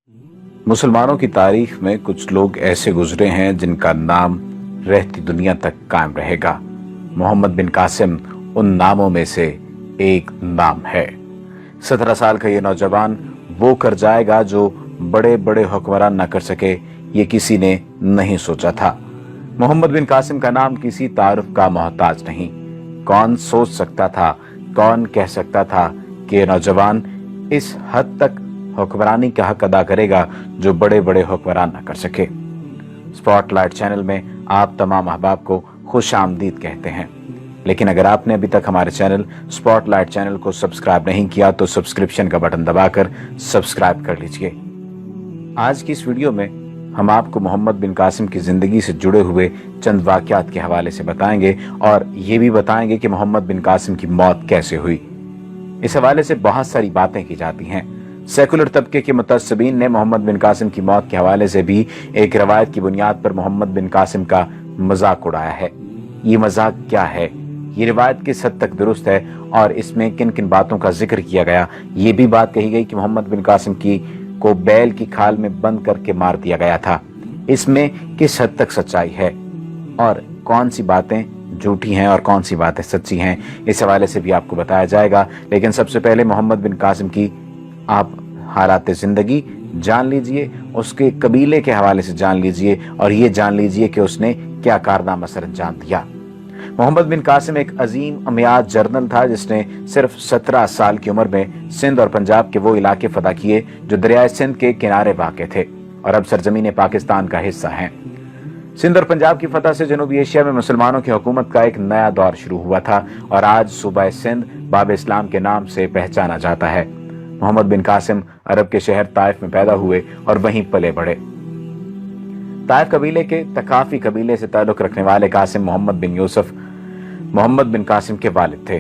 मुसलमानों की तारीख में कुछ लोग ऐसे गुजरे हैं जिनका नाम रहती दुनिया तक कायम रहेगा। मोहम्मद बिन कासिम उन नामों में से एक नाम है। 17 साल का ये नौजवान वो कर जाएगा जो बड़े बड़े हुक्मरान न कर सके, ये किसी ने नहीं सोचा था। मोहम्मद बिन कासिम का नाम किसी तारुफ का मोहताज नहीं। कौन सोच सकता था, कौन कह सकता था कि ये नौजवान इस हद तक हुक्मरानी का हक अदा करेगा जो बड़े बड़े हुक्मरान न कर सके। स्पॉटलाइट चैनल में आप तमाम अहबाब को खुश आमदीद कहते हैं, लेकिन अगर आपने अभी तक हमारे चैनल स्पॉटलाइट चैनल को सब्सक्राइब नहीं किया तो सब्सक्रिप्शन का बटन दबाकर सब्सक्राइब कर लीजिए। आज की इस वीडियो में हम आपको मोहम्मद बिन कासिम की जिंदगी से जुड़े हुए चंद वाकयात के हवाले से बताएंगे और ये भी बताएंगे कि मोहम्मद बिन कासिम की मौत कैसे हुई। इस हवाले से बहुत सारी बातें की जाती हैं। सेकुलर तबके के मुतअस्सिबीन ने मोहम्मद बिन कासिम की मौत के हवाले से भी एक रवायत की बुनियाद पर मोहम्मद बिन कासिम का मजाक उड़ाया है। ये मजाक क्या है, ये रिवायत किस हद तक दुरुस्त है और इसमें किन किन बातों का जिक्र किया गया। ये भी बात कही गई कि मोहम्मद बिन कासिम को बैल की खाल में बंद करके मार दिया गया था। इसमें किस हद तक सच्चाई है और कौन सी बातें झूठी हैं और कौन सी बातें सच्ची हैं, इस हवाले से भी आपको बताया जाएगा। लेकिन सबसे पहले मोहम्मद बिन कासिम की आप हालात जिंदगी जान लीजिए, उसके कबीले के हवाले से जान लीजिए और ये जान लीजिए कि उसने क्या कारनामा सर अंजाम दिया। मोहम्मद बिन कासिम एक अजीम अमियाद जर्नल था जिसने सिर्फ 17 साल की उम्र में सिंध और पंजाब के वो इलाके फतह किए जो दरियाए सिंध के किनारे वाक़े थे और अब सरजमीन पाकिस्तान का हिस्सा हैं। सिंध और पंजाब की फतह से जनूबी एशिया में मुसलमानों की हुकूमत का एक नया दौर शुरू हुआ था और आज सूबा सिंध बाब इस्लाम के नाम से पहचाना जाता है। मोहम्मद बिन कासिम अरब के शहर ताइफ में पैदा हुए और वहीं पले बढ़े। ताइफ कबीले के तकाफी कबीले से ताल्लुक रखने वाले कासिम मोहम्मद बिन यूसुफ मोहम्मद बिन कासिम के वालिद थे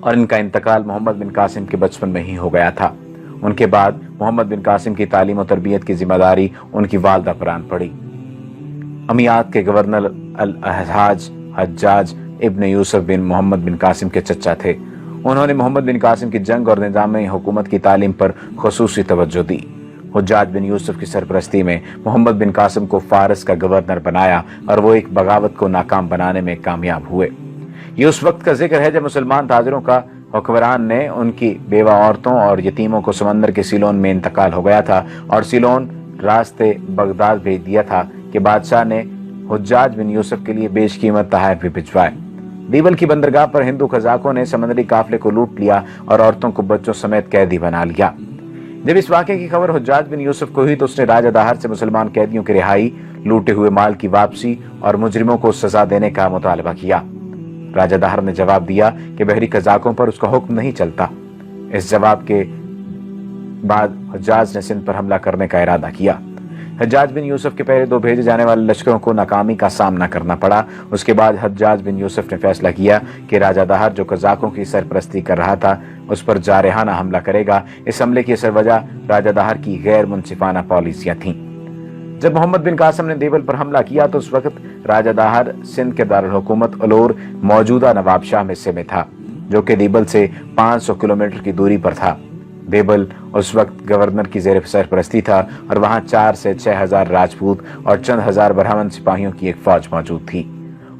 और इनका इंतकाल मोहम्मद बिन कासिम के बचपन में ही हो गया था। उनके बाद मोहम्मद बिन कासिम की तालीम और तरबियत की जिम्मेदारी उनकी वालदा पर आन पड़ी। अमियात के गवर्नर अल-अहजाज हज्जाज इब्न यूसुफ बिन मोहम्मद बिन कासिम के चचा थे। उन्होंने मोहम्मद बिन कासिम की जंग और निज़ामी हुकूमत की तालीम पर खुसूसी तवज्जो दी। हुज्जाज बिन यूसुफ की सरपरस्ती में मोहम्मद बिन कासिम को फारस का गवर्नर बनाया और वो एक बगावत को नाकाम बनाने में कामयाब हुए। ये उस वक्त का जिक्र है जब मुसलमान ताजरों का हुक्मरान ने उनकी बेवा औरतों और यतीमों को समंदर के सीलोन में इंतकाल हो गया था और सीलोन रास्ते बगदाद भेज दिया था कि बादशाह ने हुज्जाज बिन यूसुफ के लिए बेशकीमत तोहफे भी भिजवाए। दीवल की बंदरगाह पर हिंदू खजाकों ने समुद्री काफिले को लूट लिया और औरतों को बच्चों समेत कैदी बना लिया। जब इस वाक़े की खबर हुज्जाज बिन यूसुफ को हुई तो उसने राजा दाहर से मुसलमान कैदियों की रिहाई, लूटे हुए माल की वापसी और मुजरिमों को सजा देने का मुतालबा किया। राजा दाहर ने जवाब दिया कि बहरी खजाकों पर उसका हुक्म नहीं चलता। इस जवाब के बाद हुज्जाज ने सिंध पर हमला करने का इरादा किया। हज्जाज बिन यूसुफ के पहले 2 भेजे जाने वाले लश्करों को नाकामी का सामना करना पड़ा। उसके बाद हज्जाज बिन यूसुफ ने फैसला किया कि राजा दाहर जो कज़ाकों की सरपरस्ती कर रहा था उस पर जारहाना हमला करेगा। इस हमले की असल वजह राजा दाहर की गैर मुनसिफाना पॉलिसियां थीं। जब मोहम्मद बिन कासिम ने देवल पर हमला किया तो उस वक्त राजा दाहर सिंध के दारुल हुकूमत अलौर मौजूदा नवाबशाह हिस्से में था, जो कि देवल से 500 किलोमीटर की दूरी पर था। देवल उस वक्त गवर्नर की जेर सरपरस्ती था और वहां 4 से 6 हजार राजपूत और चंद हजार बरहमन सिपाहियों की एक फौज मौजूद थी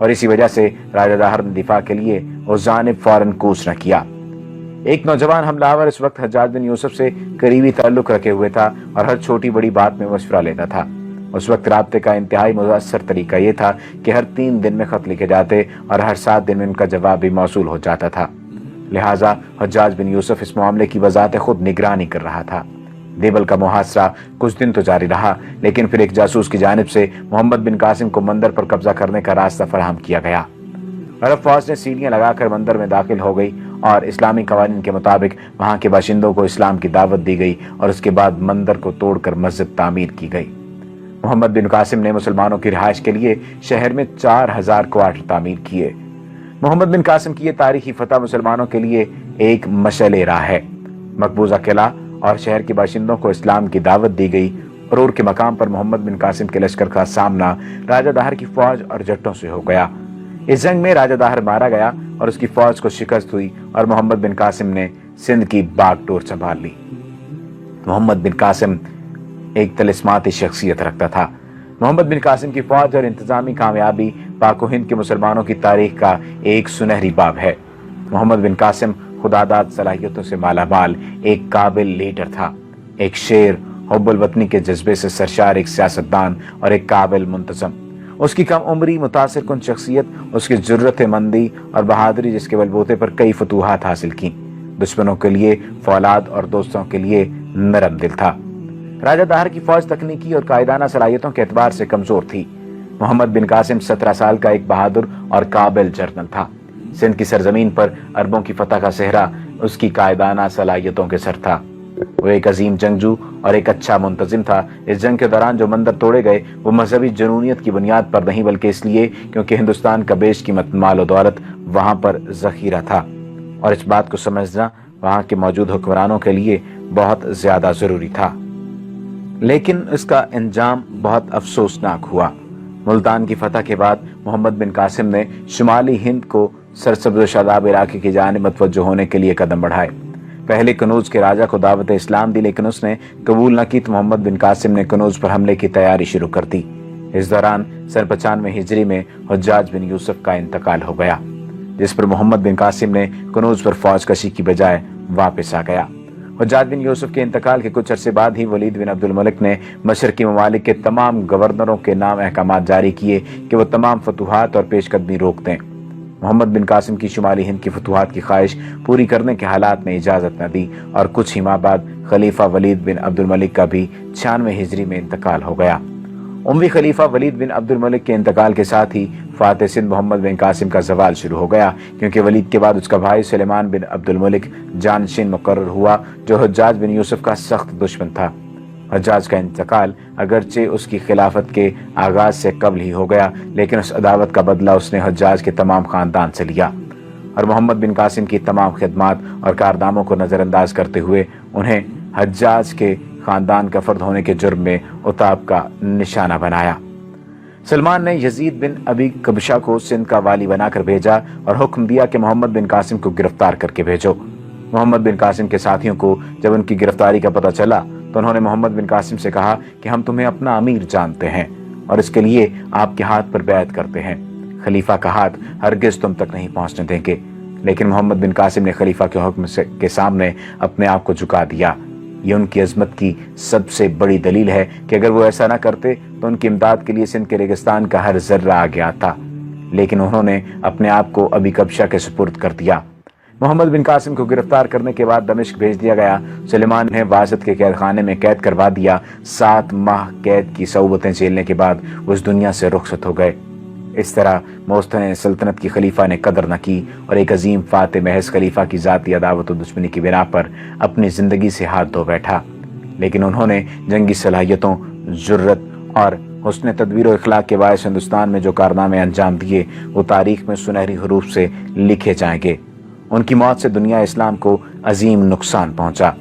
और इसी वजह से राजा दाहर ने दिफा के लिए उस जानिब फौरन कूच न किया। एक नौजवान हमलावर इस वक्त हज्जाज बिन यूसुफ से करीबी ताल्लुक रखे हुए था और हर छोटी बड़ी बात में मशवरा लेता था। उस वक्त राब्ते का इंतहाई मुअस्सर तरीका यह था कि हर 3 दिन में खत लिखे जाते और हर 7 दिन में उनका जवाब भी मौसूल हो जाता था। लिहाजा हज्जाज बिन यूसुफ इस मामले की वजात खुद निगरानी कर रहा था। देवल का मुहासरा कुछ दिन तो जारी रहा, लेकिन फिर एक जासूस की जानिब से मोहम्मद बिन कासिम को मंदिर पर कब्जा करने का रास्ता फराहम किया गया। अरब फौज ने सीढ़ियां लगाकर मंदिर में दाखिल हो गई और इस्लामी कवानीन के मुताबिक वहां के बाशिंदों को इस्लाम की दावत दी गई और उसके बाद मंदिर को तोड़कर मस्जिद तामीर की गई। मोहम्मद बिन कासिम ने मुसलमानों की रिहाइश के लिए शहर में 4000 क्वार्टर तामीर किए। मोहम्मद बिन कासिम की यह तारीखी फतह मुसलमानों के लिए एक मशअले राह है। मकबूजा किला और शहर के बाशिंदों को इस्लाम की दावत दी गई। अरूर के मकाम पर मोहम्मद बिन कासिम के लश्कर का सामना राजा दाहर की फौज और जट्टों से हो गया। इस जंग में राजा दाहर मारा गया और उसकी फौज को शिकस्त हुई और मोहम्मद बिन कासिम ने सिंध की बागडोर संभाल ली। मोहम्मद बिन कासिम एक तिलिस्माती शख्सियत रखता था। मोहम्मद बिन कासिम की फौज और इंतजामी कामयाबी पाक हिंद के मुसलमानों की तारीख का एक सुनहरी बाब है। मोहम्मद बिन कासिम खुदादाद सलाहियतों से मालामाल एक काबिल लीडर था, एक शेर, हुब्बुल वतनी के जज्बे से सरशार एक सियासतदान और एक काबिल मुंतज़म। उसकी कम उम्री, मुतासिर कुन शख्सियत, उसकी जुर्रत मंदी और बहादुरी जिसके बलबूते पर कई फतूहात हासिल की, दुश्मनों के लिए फौलाद और दोस्तों के लिए नरम दिल था। राजा दाहर की फौज तकनीकी और कायदाना सलाहियतों के एतबार से कमजोर थी। मोहम्मद बिन कासिम 17 साल का एक बहादुर और काबिल जनरल था। सिंध की सरजमीन पर अरबों की फतह का सेहरा उसकी कायदाना सलाहियतों के सर था। वो एक अजीम जंगजू और एक अच्छा मुंतजिम था। इस जंग के दौरान जो मंदिर तोड़े गए वो मजहबी जुनूनियत की बुनियाद पर नहीं, बल्कि इसलिए क्योंकि हिंदुस्तान का बेशकीमत माल और दौलत वहां पर जखीरा था और इस बात को समझना वहां के मौजूद हुक्मरानों के लिए बहुत ज्यादा जरूरी था। लेकिन इसका अंजाम बहुत अफसोसनाक हुआ। मुल्तान की फतह के बाद मोहम्मद बिन कासिम ने शुमाली हिंद को सरसब्ज़ शादाब इलाके की जानिब मुतवज्जो होने के लिए कदम बढ़ाए। पहले कनूज के राजा को दावत इस्लाम दी, लेकिन उसने कबूल न की तो मोहम्मद बिन कासिम ने कनूज पर हमले की तैयारी शुरू कर दी। इस दौरान सन 95 हिजरी में हुज्जाज बिन यूसुफ का इंतकाल हो गया, जिस पर मोहम्मद बिन कासिम ने कनूज पर फौज कशी की बजाय वापस आ गया। हुज्जाज बिन यूसुफ के इंतकाल के कुछ अरसे बाद ही वलीद बिन अब्दुल मलिक ने मशरकी ममालिक के तमाम गवर्नरों के नाम अहकामात जारी किए कि वो तमाम फतूहात और पेशकदमी रोक दें। मोहम्मद बिन कासिम की शुमाली हिंद की फतूहात की ख्वाहिश पूरी करने के हालात ने इजाज़त न दी और कुछ ही माह बाद खलीफा वलीद बिन अब्दुल मलिक का भी 96 हिजरी में इंतकाल हो गया। उमवी खलीफा वलीद बिन अब्दुल मलिक के इंतकाल के साथ ही फातह सिंध मोहम्मद बिन कासिम का जवाल शुरू हो गया, क्योंकि वलीद के बाद उसका भाई सुलेमान बिन अब्दुल मलिक जानशीन मुकर्रर हुआ, जो हुज्जाज बिन यूसुफ का सख्त दुश्मन था। हुज्जाज का इंतकाल अगरचे उसकी खिलाफत के आगाज से कबल ही हो गया, लेकिन उस अदावत का बदला उसने हुज्जाज के तमाम खानदान से लिया और मोहम्मद बिन कासिम की तमाम खिदमात और कारनामों को नज़रअंदाज करते हुए उन्हें हुज्जाज के खानदान का फर्द होने के जुर्म में उताब का निशाना बनाया। सलमान ने यजीद बिन अबी कबशा को सिंध का वाली बनाकर भेजा और हुक्म दिया कि मोहम्मद बिन कासिम को गिरफ्तार करके भेजो। मोहम्मद बिन कासिम के साथियों को जब उनकी गिरफ्तारी का पता चला तो उन्होंने मोहम्मद बिन कासिम से कहा कि हम तुम्हें अपना अमीर जानते हैं और इसके लिए आपके हाथ पर बैत करते हैं। खलीफा का हाथ हरगिज तुम तक नहीं पहुंचने देंगे। लेकिन मोहम्मद बिन कासिम ने खलीफा के हुक्म के सामने अपने आप को झुका दिया। ये उनकी अजमत की सबसे बड़ी दलील है कि अगर वो ऐसा ना करते तो उनकी इमदाद के लिए सिंध के रेगिस्तान का हर जर्रा आ गया था। लेकिन उन्होंने अपने आप को अबी कबशा के सुपुर्द कर दिया। मोहम्मद बिन कासिम को गिरफ्तार करने के बाद दमिश्क भेज दिया गया। सुलेमान ने वासत के कैद खाने में कैद करवा दिया। 7 माह कैद की सऊबतें झेलने के बाद उस दुनिया से रुखसत हो गए। इस तरह मोस्तने सल्तनत की खलीफा ने कदर न की और एक अजीम फाते महज खलीफा की जाती अदावत और दुश्मनी की बिना पर अपनी जिंदगी से हाथ धो बैठा। लेकिन उन्होंने जंगी सलाहियतों, जुर्रत और हुस्न तदबीर और इखलाक के बायस हिंदुस्तान में जो कारनामे अंजाम दिए वो तारीख में सुनहरी हरूफ से लिखे जाएंगे। उनकी मौत से दुनिया इस्लाम को अजीम नुकसान पहुंचा।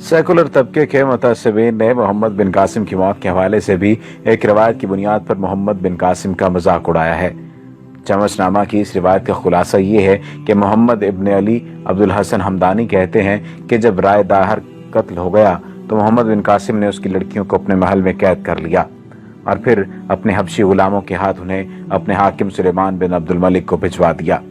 सेकुलर तबके के मुतासिबीन ने मोहम्मद बिन कासिम की मौत के हवाले से भी एक रिवायत की बुनियाद पर मोहम्मद बिन कासिम का मजाक उड़ाया है। चमचनामा की इस रिवायत का खुलासा ये है कि मोहम्मद इब्न अली अब्दुल हसन हमदानी कहते हैं कि जब राय दाहर कत्ल हो गया तो मोहम्मद बिन कासिम ने उसकी लड़कियों को अपने महल में कैद कर लिया और फिर अपने हबशी गुलामों के हाथ उन्हें अपने हाकिम सुलेमान बिन अब्दुल मलिक को भिजवा दिया।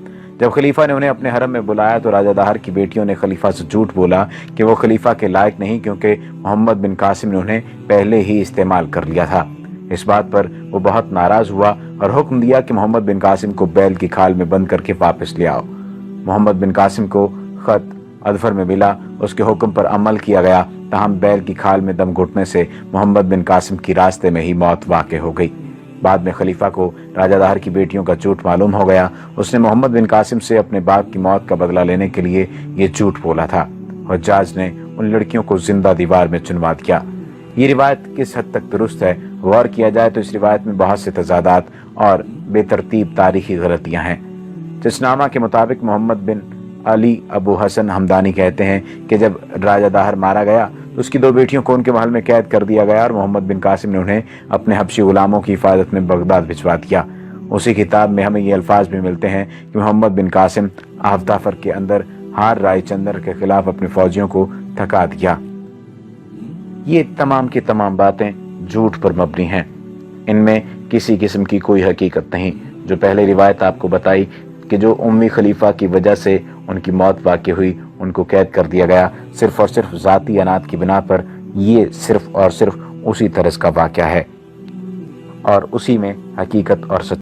जब खलीफा ने उन्हें अपने हरम में बुलाया तो राजा दाहर की बेटियों ने खलीफा से झूठ बोला कि वो खलीफा के लायक नहीं, क्योंकि मोहम्मद बिन कासिम ने उन्हें पहले ही इस्तेमाल कर लिया था। इस बात पर वो बहुत नाराज हुआ और हुक्म दिया कि मोहम्मद बिन कासिम को बैल की खाल में बंद करके वापस ले आओ। मोहम्मद बिन कासिम को खत अदफर में मिला, उसके हुक्म पर अमल किया गया, ताहम बैल की खाल में दम घुटने से मोहम्मद बिन कासिम की रास्ते में ही मौत वाक़ हो गई। बाद में खलीफा को राजा दाहर की बेटियों का झूठ मालूम हो गया। उसने मोहम्मद बिन कासिम से अपने बाप की मौत का बदला लेने के लिए ये झूठ बोला था। हुज्जाज ने उन लड़कियों को जिंदा दीवार में चुनवा दिया। ये रिवायत किस हद तक दुरुस्त है, गौर किया जाए तो इस रिवायत में बहुत से तजादात और बेतरतीब तारीखी गलतियां हैं। चशनामा के मुताबिक मोहम्मद बिन अली अबू हसन हमदानी कहते हैं कि जब राजा दाहर मारा गया तो उसकी 2 बेटियों को उनके महल में कैद कर दिया गया और मोहम्मद बिन कासिम ने उन्हें अपने हबशी गुलामों की हिफाजत में बगदाद भिजवा दिया। उसी किताब में हमें ये अल्फाज भी मिलते हैं कि मोहम्मद बिन कासिम आफ्ताफर के अंदर हार राय चंदर के खिलाफ अपने फौजियों को थका दिया। یہ تمام کی تمام باتیں جھوٹ پر مبنی ہیں، ان میں کسی قسم کی کوئی حقیقت نہیں۔ جو پہلے روایت آپ کو بتائی کہ جو امی خلیفہ کی وجہ سے ان کی موت واقع ہوئی، ان کو قید کر دیا گیا صرف اور صرف ذاتی انات کی بنا پر، یہ صرف اور صرف اسی طرز کا واقعہ ہے اور اسی میں حقیقت اور سچ